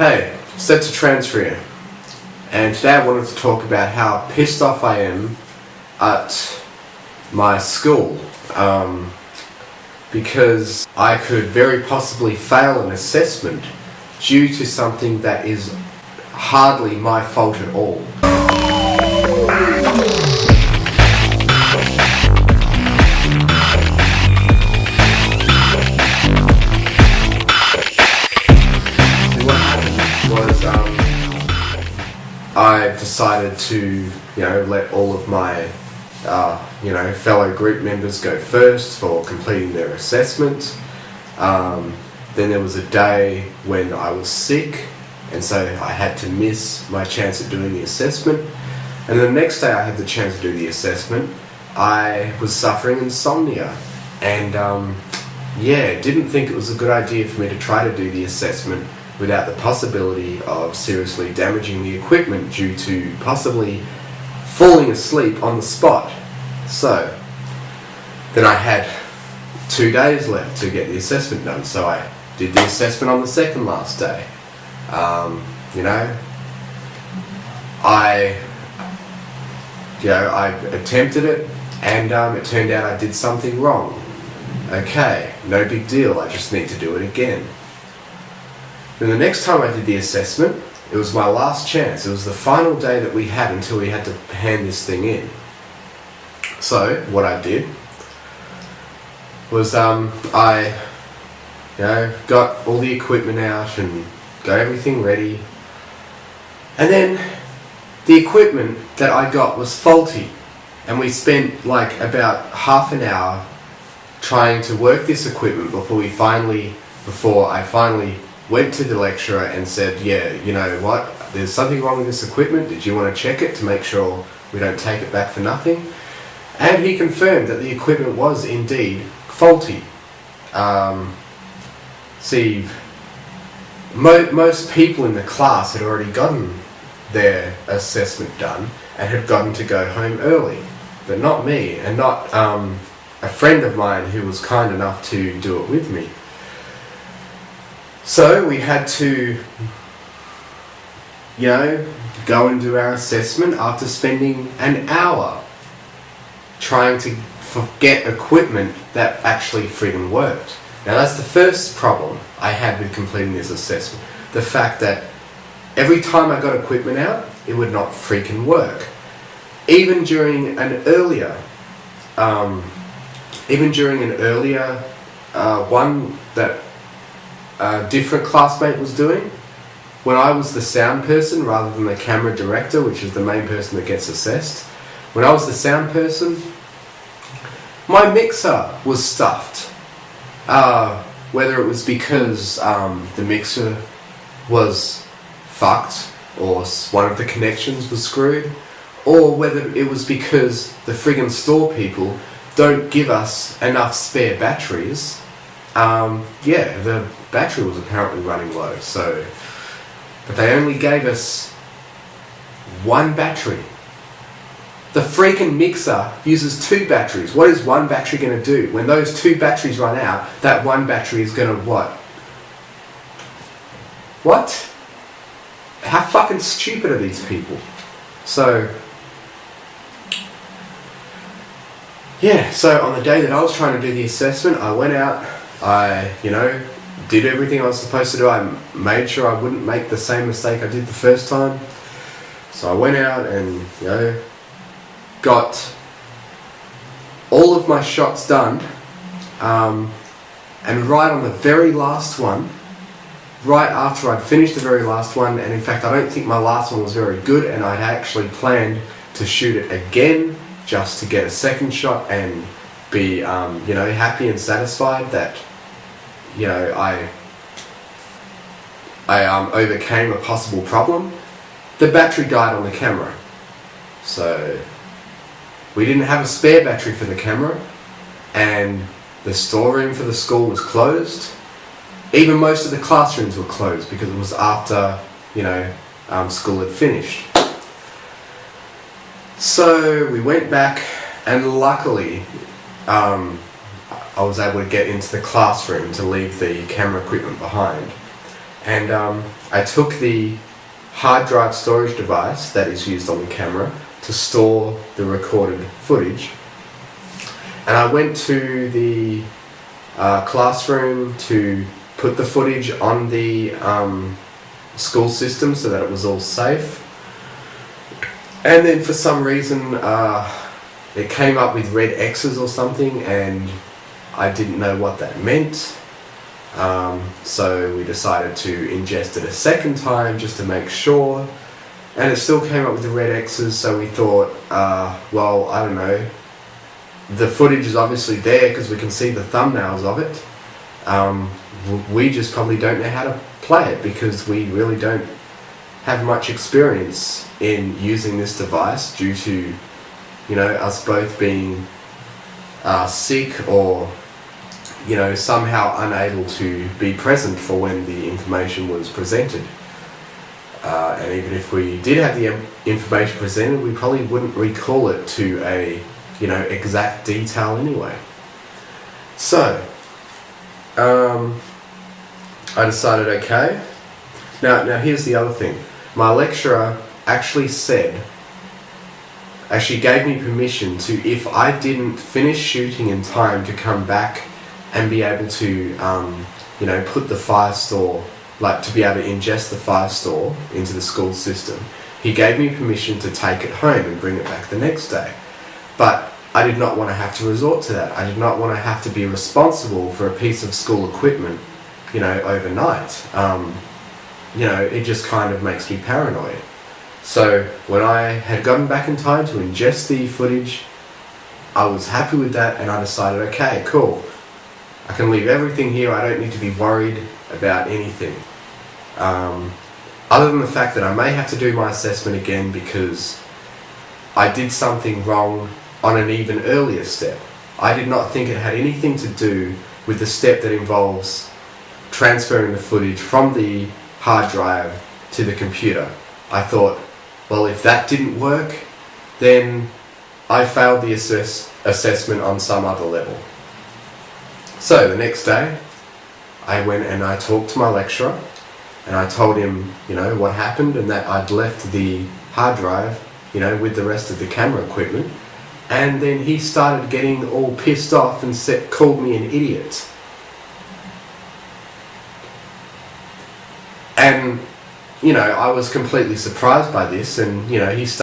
Hey, set to transfer here. And today I wanted to talk about how pissed off I am at my school because I could very possibly fail an assessment due to something that is hardly my fault at all. I decided to, let all of my, fellow group members go first for completing their assessment. Then there was a day when I was sick, and so I had to miss my chance at doing the assessment. And the next day I had the chance to do the assessment. I was suffering insomnia, and didn't think it was a good idea for me to try to do the assessment without the possibility of seriously damaging the equipment due to possibly falling asleep on the spot. So, then I had 2 days left to get the assessment done, so I did the assessment on the second last day. I attempted it, and it turned out I did something wrong. Okay, no big deal, I just need to do it again. Then the next time I did the assessment, it was my last chance. It was the final day that we had until we had to hand this thing in. So, what I did was I got all the equipment out and got everything ready. And then the equipment that I got was faulty. And we spent like about half an hour trying to work this equipment before I finally went to the lecturer and said, you know what, there's something wrong with this equipment, did you want to check it to make sure we don't take it back for nothing? And he confirmed that the equipment was indeed faulty. Most people in the class had already gotten their assessment done and had gotten to go home early, but not me, and not a friend of mine who was kind enough to do it with me. So we had to, go and do our assessment after spending an hour trying to get equipment that actually friggin' worked. Now that's the first problem I had with completing this assessment. The fact that every time I got equipment out, it would not freaking work. Even during an earlier one that a different classmate was doing, when I was the sound person rather than the camera director, which is the main person that gets assessed, when I was the sound person, my mixer was stuffed. Whether it was because the mixer was fucked or one of the connections was screwed, or whether it was because the friggin' store people don't give us enough spare batteries. The battery was apparently running low, but they only gave us one battery. The freaking mixer uses 2 batteries. What is one battery going to do? When those 2 batteries run out, that one battery is going to what? What? How fucking stupid are these people? So on the day that I was trying to do the assessment, I went out, I, did everything I was supposed to do. I made sure I wouldn't make the same mistake I did the first time. So I went out and, got all of my shots done. And right on the very last one, right after I'd finished the very last one, and in fact I don't think my last one was very good, and I'd actually planned to shoot it again just to get a second shot and be, happy and satisfied that, I overcame a possible problem. The battery died on the camera. So we didn't have a spare battery for the camera, and the storeroom for the school was closed. Even most of the classrooms were closed because it was after, school had finished. So we went back, and luckily I was able to get into the classroom to leave the camera equipment behind. And I took the hard drive storage device that is used on the camera to store the recorded footage, and I went to the classroom to put the footage on the school system so that it was all safe. And then for some reason it came up with red X's or something, and I didn't know what that meant. So we decided to ingest it a second time just to make sure, and it still came up with the red X's. So we thought, well, I don't know, the footage is obviously there because we can see the thumbnails of it. We just probably don't know how to play it because we really don't have much experience in using this device due to, you know, us both being sick or, you know, somehow unable to be present for when the information was presented. And even if we did have the information presented, we probably wouldn't recall it to a, you know, exact detail anyway. So I decided, okay. Now here's the other thing. My lecturer actually gave me permission to, if I didn't finish shooting in time to come back and be able to, you know, put the Firestore, like to be able to ingest the Firestore into the school system, he gave me permission to take it home and bring it back the next day. But I did not want to have to resort to that. I did not want to have to be responsible for a piece of school equipment, you know, overnight. You know, it just kind of makes me paranoid. So when I had gotten back in time to ingest the footage, I was happy with that, and I decided, okay, cool, I can leave everything here. I don't need to be worried about anything. Other than the fact that I may have to do my assessment again because I did something wrong on an even earlier step. I did not think it had anything to do with the step that involves transferring the footage from the hard drive to the computer. I thought, well, if that didn't work, then I failed the assessment on some other level. So the next day, I went and I talked to my lecturer, and I told him, you know, what happened and that I'd left the hard drive, you know, with the rest of the camera equipment. And then he started getting all pissed off and called me an idiot. And, you know, I was completely surprised by this, and, you know, he started